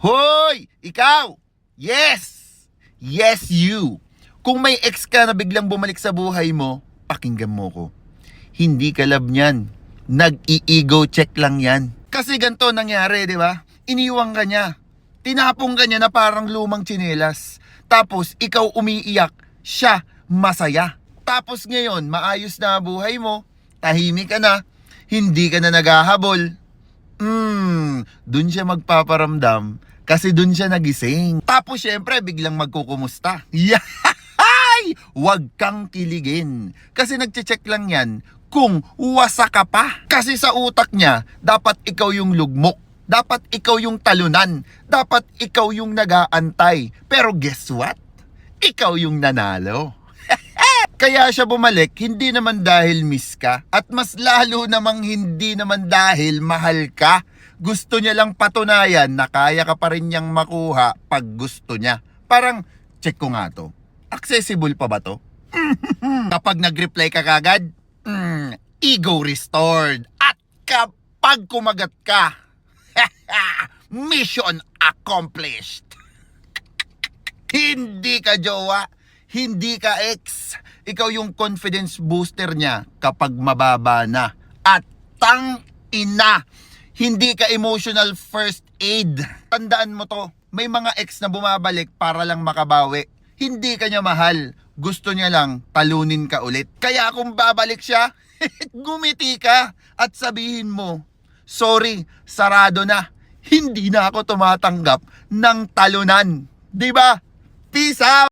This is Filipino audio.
Hoy! Ikaw! Yes! Yes, you! Kung may ex ka na biglang bumalik sa buhay mo, pakinggan mo ko. Hindi ka love niyan. Nag-i-ego check lang yan. Kasi ganito nangyari, di ba? Iniwang ka niya. Tinapong ka niya na parang lumang tsinelas. Tapos ikaw umiiyak, siya masaya. Tapos ngayon, maayos na buhay mo, tahimik ka na, hindi ka na naghahabol. Dun siya magpaparamdam kasi dun siya nagising. Tapos syempre, biglang magkukumusta. Yahay! Huwag kang kiligin. Kasi nagche-check lang yan kung wasa ka pa. Kasi sa utak niya, dapat ikaw yung lugmok. Dapat ikaw yung talunan. Dapat ikaw yung nag-aantay. Pero guess what? Ikaw yung nanalo. Kaya siya bumalik, hindi naman dahil miss ka. At mas lalo namang hindi naman dahil mahal ka. Gusto niya lang patunayan na kaya ka pa rin niyang makuha pag gusto niya. Parang, check ko nga to. Accessible pa ba to? Kapag nag-reply ka kagad, ego restored. At kapag kumagat ka, mission accomplished. Hindi ka jowa, hindi ka ex. Ikaw yung confidence booster niya kapag mababa na. At tang ina, hindi ka emotional first aid. Tandaan mo to, may mga ex na bumabalik para lang makabawi. Hindi ka niya mahal, gusto niya lang talunin ka ulit. Kaya kung babalik siya, gumiti ka at sabihin mo, sorry, sarado na. Hindi na ako tumatanggap ng talunan. Diba? Peace out!